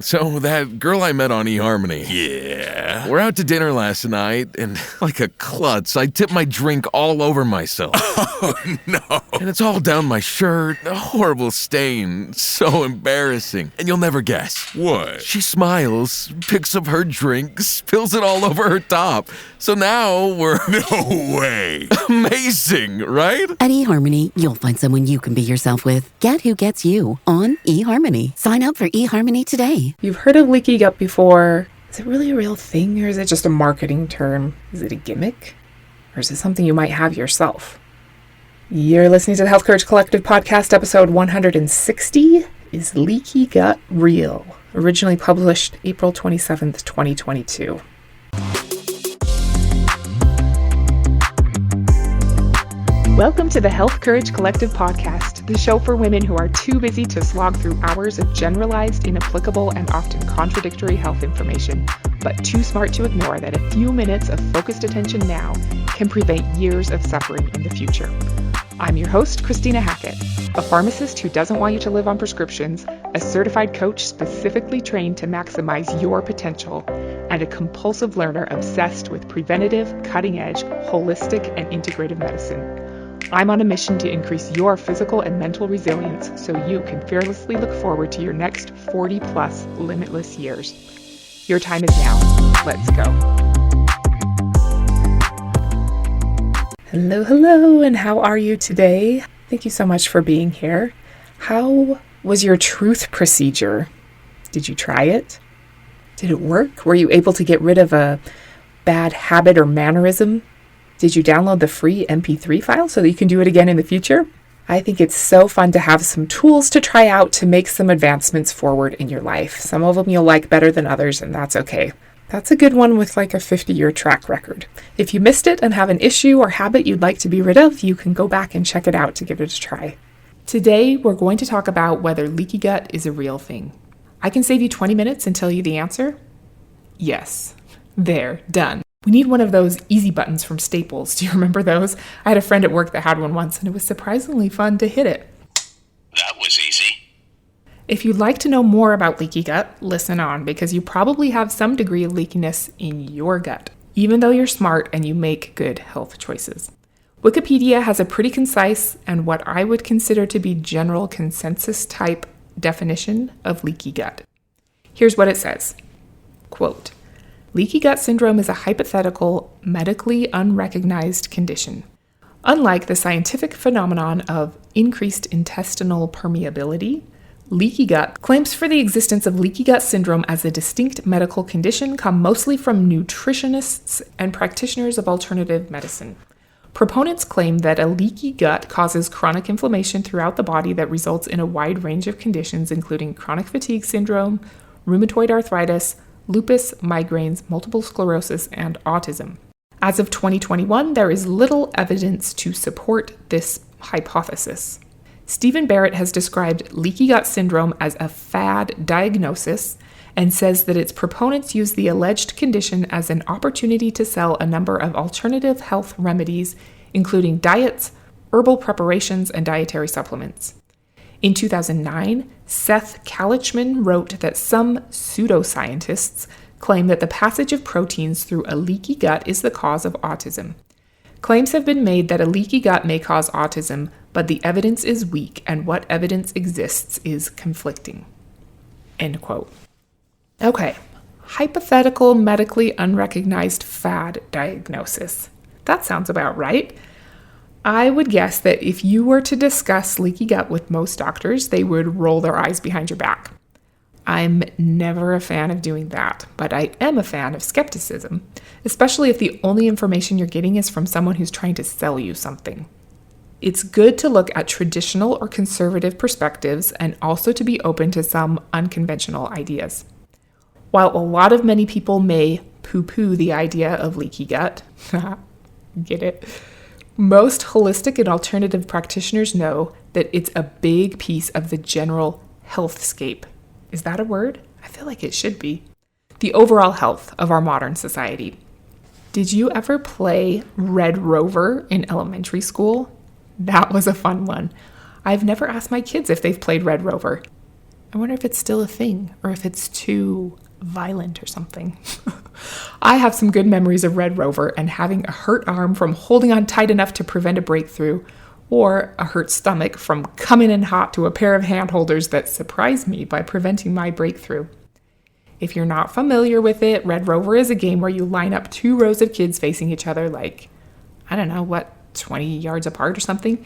So that girl I met on eHarmony. Yeah. We're out to dinner last night, and like a klutz, I tipped my drink all over myself. Oh, no. And it's all down my shirt, a horrible stain, so embarrassing. And you'll never guess. What? She smiles, picks up her drink, spills it all over her top. So now we're... No way. Amazing, right? At eHarmony, you'll find someone you can be yourself with. Get who gets you on eHarmony. Sign up for eHarmony today. You've heard of leaky gut before. Is it really a real thing, or is it just a marketing term? Is it a gimmick? Or is it something you might have yourself? You're listening to the Health Courage Collective podcast, episode 160, is Leaky Gut Real, originally published April 27th, 2022. Welcome to the Health Courage Collective podcast, the show for women who are too busy to slog through hours of generalized, inapplicable, and often contradictory health information, but too smart to ignore that a few minutes of focused attention now can prevent years of suffering in the future. I'm your host, Christina Hackett, a pharmacist who doesn't want you to live on prescriptions, a certified coach specifically trained to maximize your potential, and a compulsive learner obsessed with preventative, cutting-edge, holistic, and integrative medicine. I'm on a mission to increase your physical and mental resilience so you can fearlessly look forward to your next 40-plus limitless years. Your time is now. Let's go. Hello, and how are you today? Thank you so much for being here. How was your truth procedure? Did you try it? Did it work? Were you able to get rid of a bad habit or mannerism? Did you download the free MP3 file so that you can do it again in the future? I think it's so fun to have some tools to try out to make some advancements forward in your life. Some of them you'll like better than others, and that's okay. That's a good one with like a 50-year track record. If you missed it and have an issue or habit you'd like to be rid of, you can go back and check it out to give it a try. Today, we're going to talk about whether leaky gut is a real thing. I can save you 20 minutes and tell you the answer. Yes. There, done. We need one of those easy buttons from Staples. Do you remember those? I had a friend at work that had one once, and it was surprisingly fun to hit it. That was easy. If you'd like to know more about leaky gut, listen on, because you probably have some degree of leakiness in your gut, even though you're smart and you make good health choices. Wikipedia has a pretty concise and what I would consider to be general consensus type definition of leaky gut. Here's what it says. Quote, leaky gut syndrome is a hypothetical, medically unrecognized condition. Unlike the scientific phenomenon of increased intestinal permeability, leaky gut claims for the existence of leaky gut syndrome as a distinct medical condition come mostly from nutritionists and practitioners of alternative medicine. Proponents claim that a leaky gut causes chronic inflammation throughout the body that results in a wide range of conditions, including chronic fatigue syndrome, rheumatoid arthritis, lupus, migraines, multiple sclerosis, and autism. As of 2021, there is little evidence to support this hypothesis. Stephen Barrett has described leaky gut syndrome as a fad diagnosis and says that its proponents use the alleged condition as an opportunity to sell a number of alternative health remedies, including diets, herbal preparations, and dietary supplements. In 2009, Seth Kalichman wrote that some pseudoscientists claim that the passage of proteins through a leaky gut is the cause of autism. Claims have been made that a leaky gut may cause autism, but the evidence is weak and what evidence exists is conflicting. End quote. Okay, hypothetical, medically unrecognized fad diagnosis. That sounds about right. I would guess that if you were to discuss leaky gut with most doctors, they would roll their eyes behind your back. I'm never a fan of doing that, but I am a fan of skepticism, especially if the only information you're getting is from someone who's trying to sell you something. It's good to look at traditional or conservative perspectives and also to be open to some unconventional ideas. While a lot of many people may poo-poo the idea of leaky gut, get it? Most holistic and alternative practitioners know that it's a big piece of the general healthscape. Is that a word? I feel like it should be. The overall health of our modern society. Did you ever play Red Rover in elementary school? That was a fun one. I've never asked my kids if they've played Red Rover. I wonder if it's still a thing or if it's too violent or something. I have some good memories of Red Rover and having a hurt arm from holding on tight enough to prevent a breakthrough, or a hurt stomach from coming in hot to a pair of hand holders that surprised me by preventing my breakthrough. If you're not familiar with it, Red Rover is a game where you line up 2 rows of kids facing each other like, 20 yards apart or something.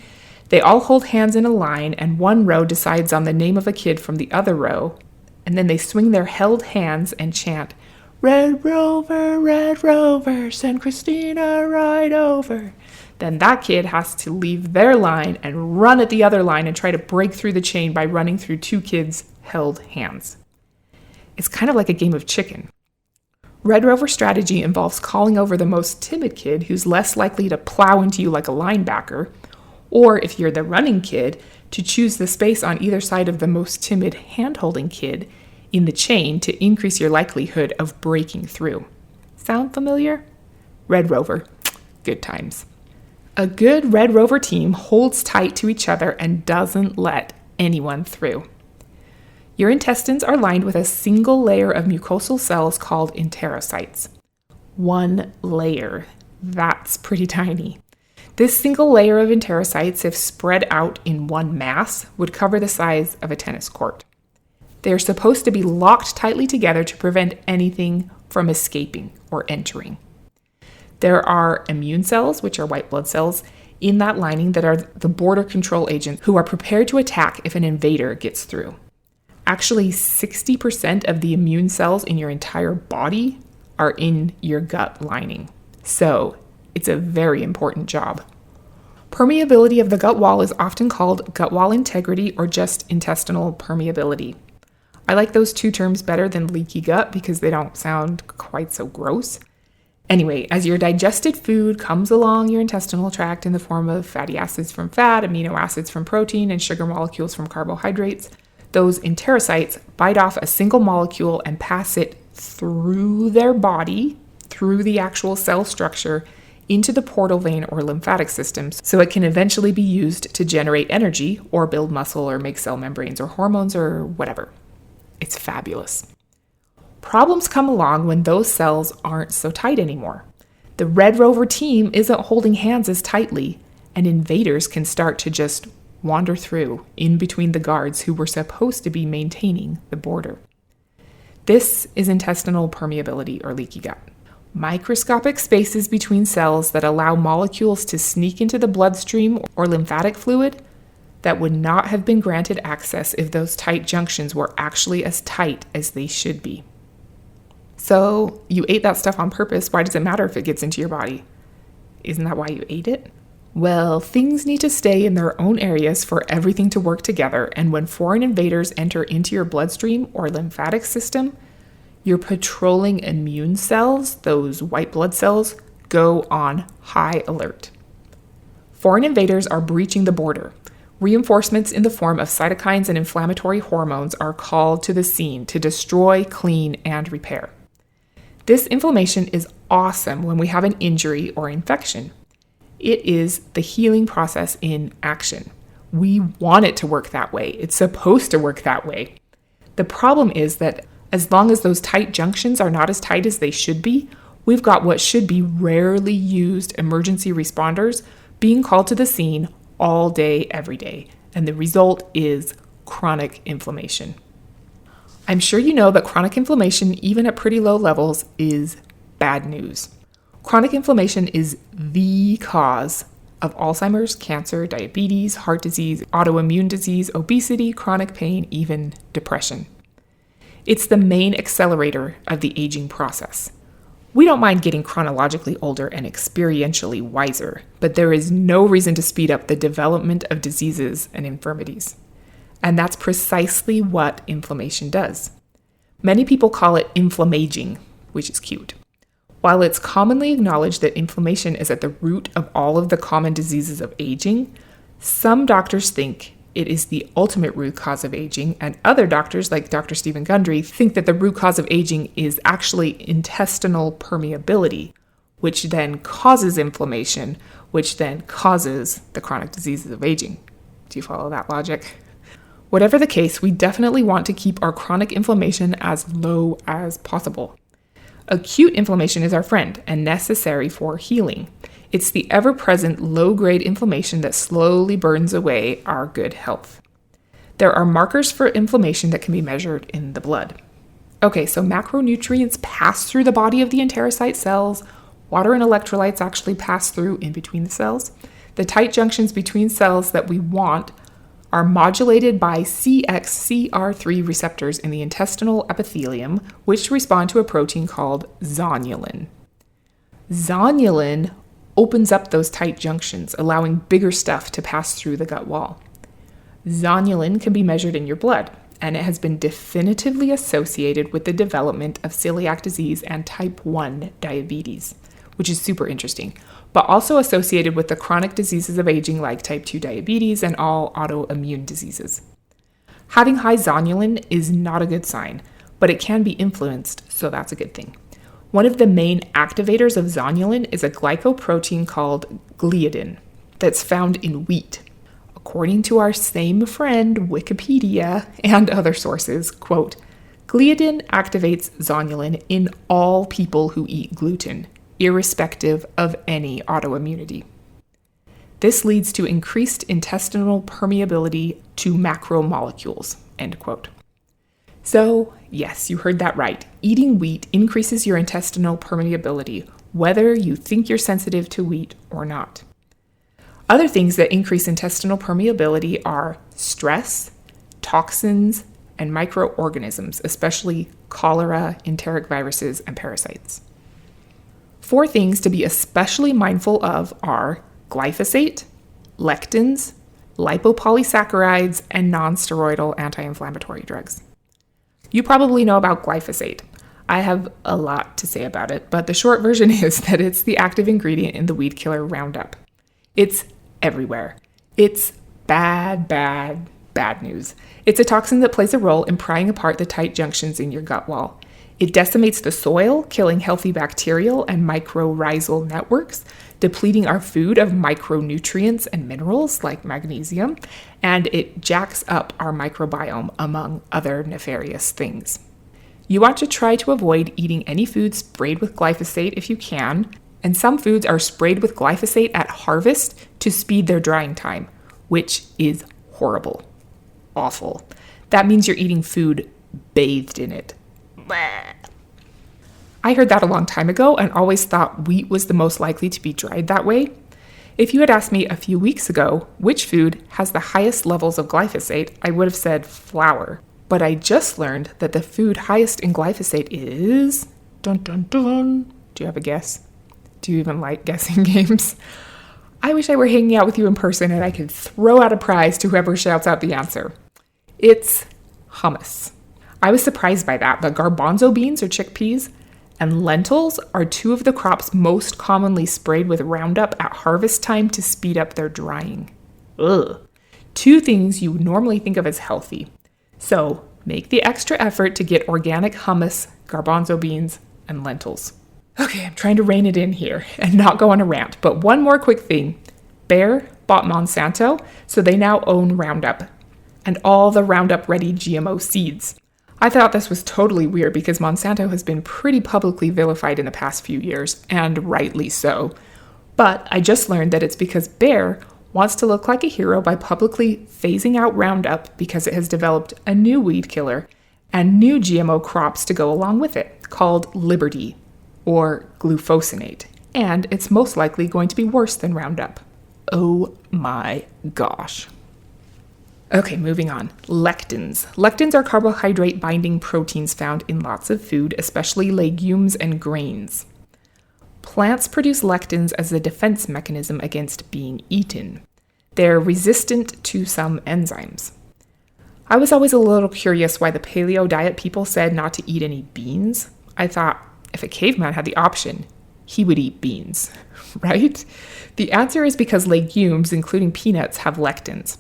They all hold hands in a line, and one row decides on the name of a kid from the other row, and then they swing their held hands and chant, Red Rover, send Christina right over. Then that kid has to leave their line and run at the other line and try to break through the chain by running through 2 kids' held hands. It's kind of like a game of chicken. Red Rover strategy involves calling over the most timid kid who's less likely to plow into you like a linebacker, or if you're the running kid, to choose the space on either side of the most timid hand-holding kid in the chain to increase your likelihood of breaking through. Sound familiar? Red Rover. Good times. A good Red Rover team holds tight to each other and doesn't let anyone through. Your intestines are lined with a single layer of mucosal cells called enterocytes. 1 layer. That's pretty tiny. This single layer of enterocytes, if spread out in one mass, would cover the size of a tennis court. They are supposed to be locked tightly together to prevent anything from escaping or entering. There are immune cells, which are white blood cells, in that lining that are the border control agents who are prepared to attack if an invader gets through. Actually, 60% of the immune cells in your entire body are in your gut lining. So, it's a very important job. Permeability of the gut wall is often called gut wall integrity or just intestinal permeability. I like those 2 terms better than leaky gut because they don't sound quite so gross. Anyway, as your digested food comes along your intestinal tract in the form of fatty acids from fat, amino acids from protein, and sugar molecules from carbohydrates, those enterocytes bite off a single molecule and pass it through their body, through the actual cell structure, into the portal vein or lymphatic systems, so it can eventually be used to generate energy or build muscle or make cell membranes or hormones or whatever. It's fabulous. Problems come along when those cells aren't so tight anymore. The Red Rover team isn't holding hands as tightly, and invaders can start to just wander through in between the guards who were supposed to be maintaining the border. This is intestinal permeability or leaky gut. Microscopic spaces between cells that allow molecules to sneak into the bloodstream or lymphatic fluid that would not have been granted access if those tight junctions were actually as tight as they should be. So, you ate that stuff on purpose. Why does it matter if it gets into your body? Isn't that why you ate it? Well, things need to stay in their own areas for everything to work together, and when foreign invaders enter into your bloodstream or lymphatic system, your patrolling immune cells, those white blood cells, go on high alert. Foreign invaders are breaching the border. Reinforcements in the form of cytokines and inflammatory hormones are called to the scene to destroy, clean, and repair. This inflammation is awesome when we have an injury or infection. It is the healing process in action. We want it to work that way. It's supposed to work that way. The problem is that as long as those tight junctions are not as tight as they should be, we've got what should be rarely used emergency responders being called to the scene all day, every day. And the result is chronic inflammation. I'm sure you know that chronic inflammation, even at pretty low levels, is bad news. Chronic inflammation is the cause of Alzheimer's, cancer, diabetes, heart disease, autoimmune disease, obesity, chronic pain, even depression. It's the main accelerator of the aging process. We don't mind getting chronologically older and experientially wiser, but there is no reason to speed up the development of diseases and infirmities. And that's precisely what inflammation does. Many people call it inflammaging, which is cute. While it's commonly acknowledged that inflammation is at the root of all of the common diseases of aging, some doctors think it is the ultimate root cause of aging, and other doctors, like Dr. Stephen Gundry, think that the root cause of aging is actually intestinal permeability, which then causes inflammation, which then causes the chronic diseases of aging. Do you follow that logic? Whatever the case, we definitely want to keep our chronic inflammation as low as possible. Acute inflammation is our friend and necessary for healing. It's the ever-present low-grade inflammation that slowly burns away our good health. There are markers for inflammation that can be measured in the blood. Okay, so macronutrients pass through the body of the enterocyte cells. Water and electrolytes actually pass through in between the cells. The tight junctions between cells that we want are modulated by CXCR3 receptors in the intestinal epithelium, which respond to a protein called zonulin. Zonulin opens up those tight junctions, allowing bigger stuff to pass through the gut wall. Zonulin can be measured in your blood, and it has been definitively associated with the development of celiac disease and type 1 diabetes, which is super interesting, but also associated with the chronic diseases of aging like type 2 diabetes and all autoimmune diseases. Having high zonulin is not a good sign, but it can be influenced, so that's a good thing. One of the main activators of zonulin is a glycoprotein called gliadin that's found in wheat. According to our same friend, Wikipedia, and other sources, quote, gliadin activates zonulin in all people who eat gluten, irrespective of any autoimmunity. This leads to increased intestinal permeability to macromolecules, end quote. So, yes, you heard that right. Eating wheat increases your intestinal permeability, whether you think you're sensitive to wheat or not. Other things that increase intestinal permeability are stress, toxins, and microorganisms, especially cholera, enteric viruses, and parasites. 4 things to be especially mindful of are glyphosate, lectins, lipopolysaccharides, and non-steroidal anti-inflammatory drugs. You probably know about glyphosate. I have a lot to say about it, but the short version is that it's the active ingredient in the weed killer Roundup. It's everywhere. It's bad news. It's a toxin that plays a role in prying apart the tight junctions in your gut wall. It decimates the soil, killing healthy bacterial and mycorrhizal networks, depleting our food of micronutrients and minerals like magnesium, and it jacks up our microbiome, among other nefarious things. You want to try to avoid eating any food sprayed with glyphosate if you can, and some foods are sprayed with glyphosate at harvest to speed their drying time, which is horrible. Awful. That means you're eating food bathed in it. Bleh. I heard that a long time ago and always thought wheat was the most likely to be dried that way. If you had asked me a few weeks ago which food has the highest levels of glyphosate, I would have said flour. But I just learned that the food highest in glyphosate is... Dun dun dun. Do you have a guess? Do you even like guessing games? I wish I were hanging out with you in person and I could throw out a prize to whoever shouts out the answer. It's hummus. I was surprised by that, but garbanzo beans or chickpeas and lentils are 2 of the crops most commonly sprayed with Roundup at harvest time to speed up their drying. Ugh. 2 things you would normally think of as healthy. So make the extra effort to get organic hummus, garbanzo beans, and lentils. Okay, I'm trying to rein it in here and not go on a rant, but one more quick thing. Bayer bought Monsanto, so they now own Roundup and all the Roundup-ready GMO seeds. I thought this was totally weird because Monsanto has been pretty publicly vilified in the past few years, and rightly so. But I just learned that it's because Bayer wants to look like a hero by publicly phasing out Roundup because it has developed a new weed killer and new GMO crops to go along with it, called Liberty, or glufosinate, and it's most likely going to be worse than Roundup. Oh my gosh. Okay, moving on. Lectins. Lectins are carbohydrate-binding proteins found in lots of food, especially legumes and grains. Plants produce lectins as a defense mechanism against being eaten. They're resistant to some enzymes. I was always a little curious why the paleo diet people said not to eat any beans. I thought, if a caveman had the option, he would eat beans, right? The answer is because legumes, including peanuts, have lectins.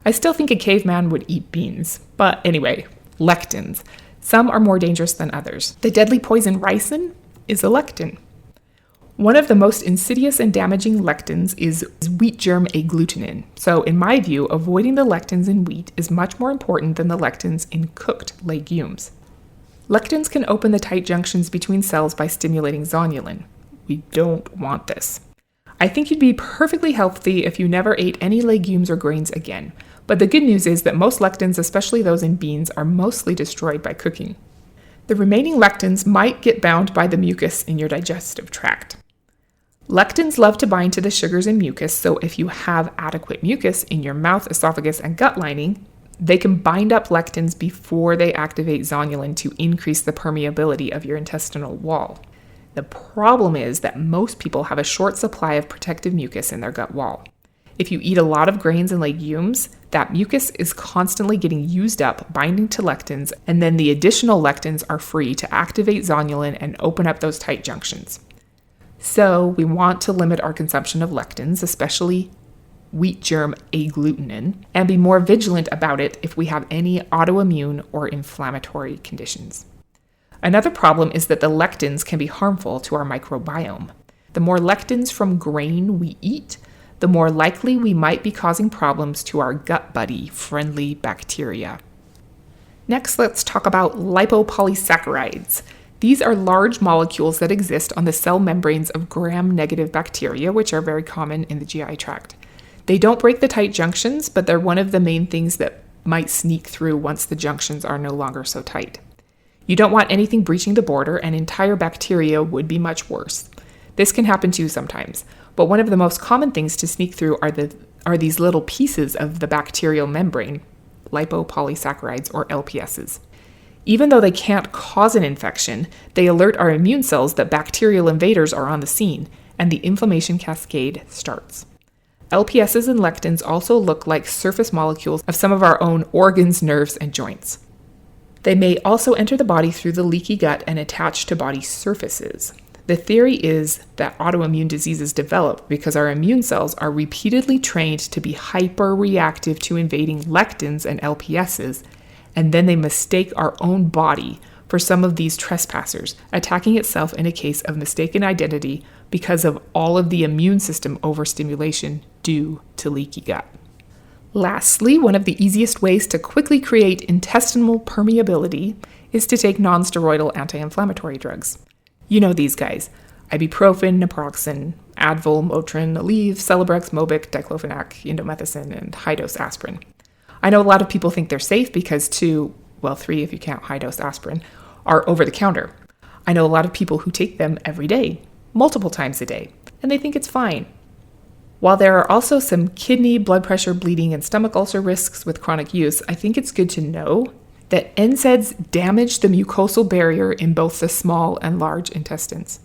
I still think a caveman would eat beans, but anyway, lectins. Some are more dangerous than others. The deadly poison ricin is a lectin. One of the most insidious and damaging lectins is wheat germ agglutinin. So in my view, avoiding the lectins in wheat is much more important than the lectins in cooked legumes. Lectins can open the tight junctions between cells by stimulating zonulin. We don't want this. I think you'd be perfectly healthy if you never ate any legumes or grains again. But the good news is that most lectins, especially those in beans, are mostly destroyed by cooking. The remaining lectins might get bound by the mucus in your digestive tract. Lectins love to bind to the sugars in mucus, so if you have adequate mucus in your mouth, esophagus, and gut lining, they can bind up lectins before they activate zonulin to increase the permeability of your intestinal wall. The problem is that most people have a short supply of protective mucus in their gut wall. If you eat a lot of grains and legumes, that mucus is constantly getting used up, binding to lectins, and then the additional lectins are free to activate zonulin and open up those tight junctions. So we want to limit our consumption of lectins, especially wheat germ agglutinin, and be more vigilant about it if we have any autoimmune or inflammatory conditions. Another problem is that the lectins can be harmful to our microbiome. The more lectins from grain we eat, the more likely we might be causing problems to our gut buddy friendly bacteria. Next, let's talk about lipopolysaccharides. These are large molecules that exist on the cell membranes of gram-negative bacteria, which are very common in the GI tract. They don't break the tight junctions, but they're one of the main things that might sneak through once the junctions are no longer so tight. You don't want anything breaching the border, and entire bacteria would be much worse. This can happen too sometimes, but one of the most common things to sneak through are these little pieces of the bacterial membrane, lipopolysaccharides or LPSs. Even though they can't cause an infection, they alert our immune cells that bacterial invaders are on the scene, and the inflammation cascade starts. LPSs and lectins also look like surface molecules of some of our own organs, nerves, and joints. They may also enter the body through the leaky gut and attach to body surfaces. The theory is that autoimmune diseases develop because our immune cells are repeatedly trained to be hyper-reactive to invading lectins and LPSs, and then they mistake our own body for some of these trespassers, attacking itself in a case of mistaken identity because of all of the immune system overstimulation due to leaky gut. Lastly, one of the easiest ways to quickly create intestinal permeability is to take non-steroidal anti-inflammatory drugs. You know these guys: ibuprofen, naproxen, Advil, Motrin, Aleve, Celebrex, Mobic, diclofenac, indomethacin, and high-dose aspirin. I know a lot of people think they're safe because 3 if you count high-dose aspirin, are over-the-counter. I know a lot of people who take them every day, multiple times a day, and they think it's fine. While there are also some kidney, blood pressure, bleeding, and stomach ulcer risks with chronic use, I think it's good to know that NSAIDs damage the mucosal barrier in both the small and large intestines.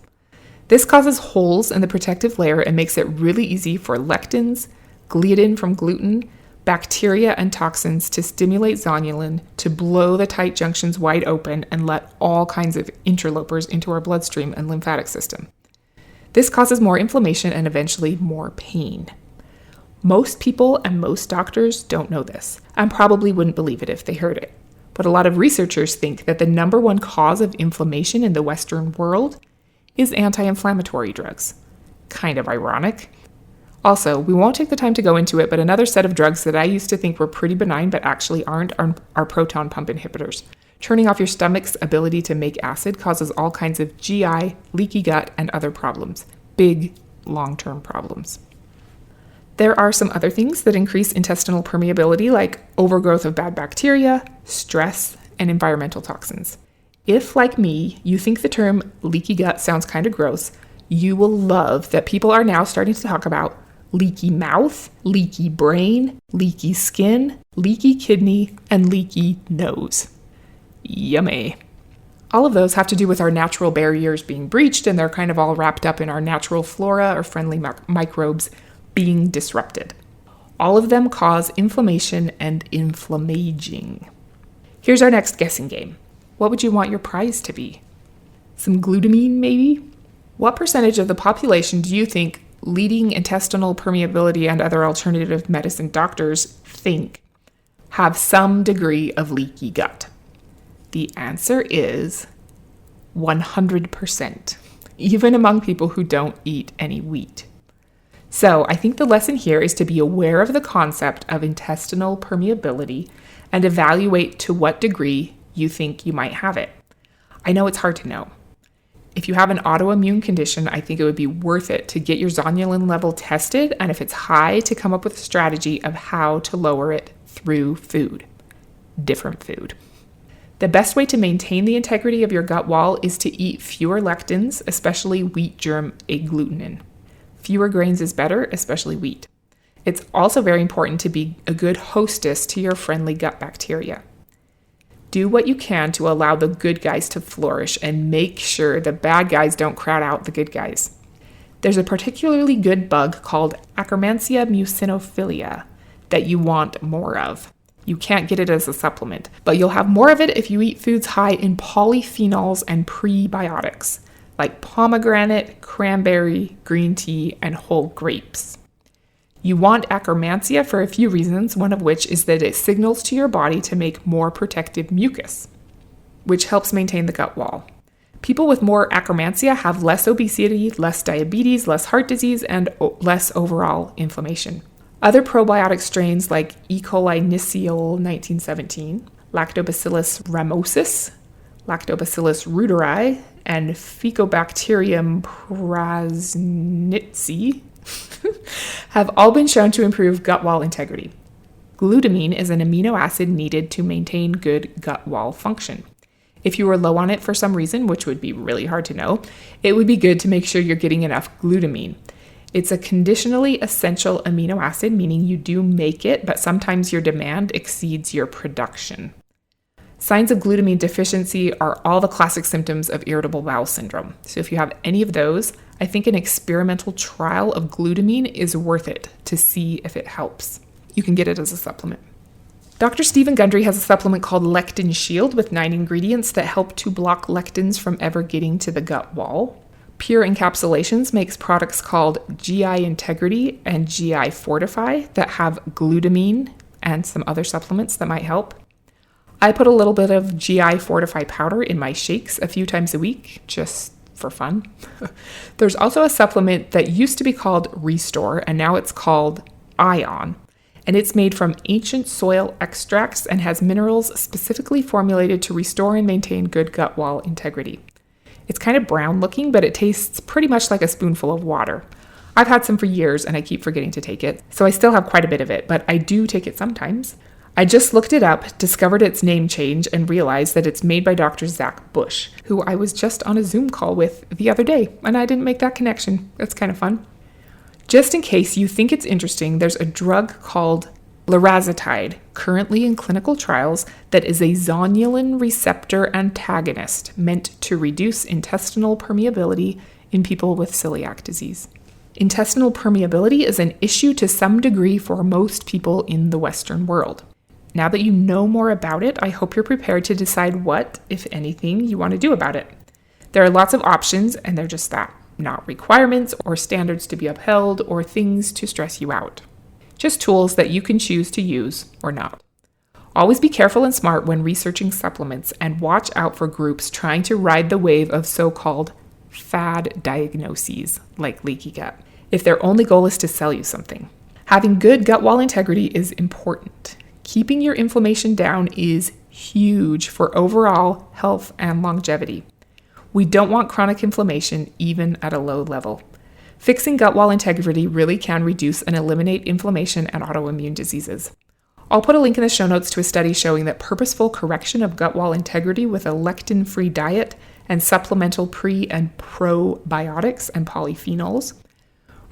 This causes holes in the protective layer and makes it really easy for lectins, gliadin from gluten, bacteria, and toxins to stimulate zonulin to blow the tight junctions wide open and let all kinds of interlopers into our bloodstream and lymphatic system. This causes more inflammation and eventually more pain. Most people and most doctors don't know this and probably wouldn't believe it if they heard it. But a lot of researchers think that the number one cause of inflammation in the Western world is anti-inflammatory drugs. Kind of ironic. Also, we won't take the time to go into it, but another set of drugs that I used to think were pretty benign but actually aren't are proton pump inhibitors. Turning off your stomach's ability to make acid causes all kinds of GI, leaky gut, and other problems. Big, long-term problems. There are some other things that increase intestinal permeability, like overgrowth of bad bacteria, stress, and environmental toxins. If, like me, you think the term leaky gut sounds kind of gross, you will love that people are now starting to talk about leaky mouth, leaky brain, leaky skin, leaky kidney, and leaky nose. Yummy. All of those have to do with our natural barriers being breached, and they're kind of all wrapped up in our natural flora or friendly microbes being disrupted. All of them cause inflammation and inflammaging. Here's our next guessing game. What would you want your prize to be? Some glutamine, maybe? What percentage of the population do you think leading intestinal permeability and other alternative medicine doctors think have some degree of leaky gut? The answer is 100%. even among people who don't eat any wheat. So I think the lesson here is to be aware of the concept of intestinal permeability and evaluate to what degree you think you might have it. I know it's hard to know. If you have an autoimmune condition, I think it would be worth it to get your zonulin level tested, and if it's high, to come up with a strategy of how to lower it through food. Different food. The best way to maintain the integrity of your gut wall is to eat fewer lectins, especially wheat germ agglutinin. Fewer grains is better, especially wheat. It's also very important to be a good hostess to your friendly gut bacteria. Do what you can to allow the good guys to flourish and make sure the bad guys don't crowd out the good guys. There's a particularly good bug called Akkermansia muciniphila that you want more of. You can't get it as a supplement, but you'll have more of it if you eat foods high in polyphenols and prebiotics, like pomegranate, cranberry, green tea, and whole grapes. You want Akkermansia for a few reasons, one of which is that it signals to your body to make more protective mucus, which helps maintain the gut wall. People with more Akkermansia have less obesity, less diabetes, less heart disease, and less overall inflammation. Other probiotic strains like E. coli Niciol 1917, Lactobacillus ramosis, Lactobacillus reuteri, and Ficobacterium prasnitzi have all been shown to improve gut wall integrity. Glutamine is an amino acid needed to maintain good gut wall function. If you are low on it for some reason, which would be really hard to know, it would be good to make sure you're getting enough glutamine. It's a conditionally essential amino acid, meaning you do make it, but sometimes your demand exceeds your production. Signs of glutamine deficiency are all the classic symptoms of irritable bowel syndrome. So if you have any of those, I think an experimental trial of glutamine is worth it to see if it helps. You can get it as a supplement. Dr. Stephen Gundry has a supplement called Lectin Shield with 9 ingredients that help to block lectins from ever getting to the gut wall. Pure Encapsulations makes products called GI Integrity and GI Fortify that have glutamine and some other supplements that might help. I put a little bit of GI Fortify powder in my shakes a few times a week, just for fun. There's also a supplement that used to be called Restore, and now it's called Ion. And it's made from ancient soil extracts and has minerals specifically formulated to restore and maintain good gut wall integrity. It's kind of brown looking, but it tastes pretty much like a spoonful of water. I've had some for years and I keep forgetting to take it, so I still have quite a bit of it, but I do take it sometimes. I just looked it up, discovered its name change, and realized that it's made by Dr. Zach Bush, who I was just on a Zoom call with the other day, and I didn't make that connection. That's kind of fun. Just in case you think it's interesting, there's a drug called Larazotide, currently in clinical trials, that is a zonulin receptor antagonist meant to reduce intestinal permeability in people with celiac disease. Intestinal permeability is an issue to some degree for most people in the Western world. Now that you know more about it, I hope you're prepared to decide what, if anything, you want to do about it. There are lots of options, and they're just that, not requirements or standards to be upheld or things to stress you out. Just tools that you can choose to use or not. Always be careful and smart when researching supplements, and watch out for groups trying to ride the wave of so-called fad diagnoses like leaky gut, if their only goal is to sell you something. Having good gut wall integrity is important. Keeping your inflammation down is huge for overall health and longevity. We don't want chronic inflammation even at a low level. Fixing gut wall integrity really can reduce and eliminate inflammation and autoimmune diseases. I'll put a link in the show notes to a study showing that purposeful correction of gut wall integrity with a lectin-free diet and supplemental pre- and probiotics and polyphenols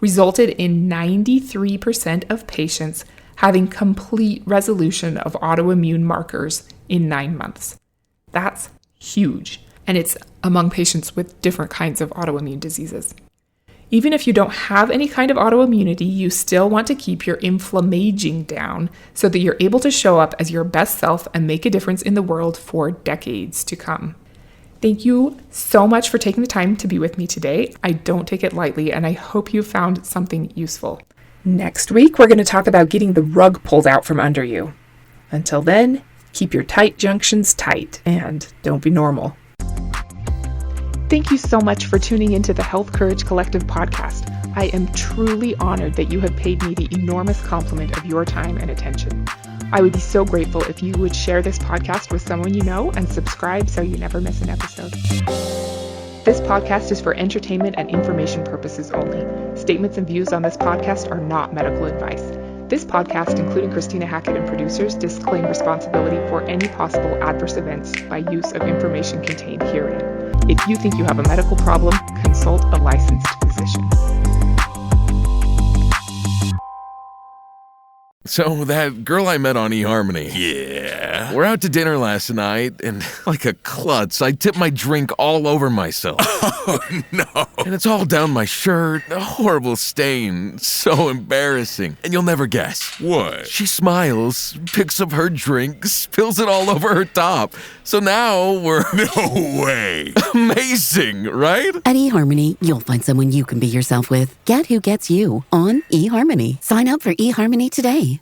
resulted in 93% of patients having complete resolution of autoimmune markers in 9 months. That's huge, and it's among patients with different kinds of autoimmune diseases. Even if you don't have any kind of autoimmunity, you still want to keep your inflammaging down so that you're able to show up as your best self and make a difference in the world for decades to come. Thank you so much for taking the time to be with me today. I don't take it lightly, and I hope you found something useful. Next week, we're going to talk about getting the rug pulled out from under you. Until then, keep your tight junctions tight and don't be normal. Thank you so much for tuning into the Health Courage Collective podcast. I am truly honored that you have paid me the enormous compliment of your time and attention. I would be so grateful if you would share this podcast with someone you know and subscribe so you never miss an episode. This podcast is for entertainment and information purposes only. Statements and views on this podcast are not medical advice. This podcast, including Christina Hackett and producers, disclaim responsibility for any possible adverse events by use of information contained herein. If you think you have a medical problem, consult a licensed physician. So, that girl I met on eHarmony. Yeah. We're out to dinner last night, and like a klutz, I tipped my drink all over myself. Oh, no. And it's all down my shirt, a horrible stain, so embarrassing. And you'll never guess. What? She smiles, picks up her drink, spills it all over her top. So now we're... No way. Amazing, right? At eHarmony, you'll find someone you can be yourself with. Get who gets you on eHarmony. Sign up for eHarmony today.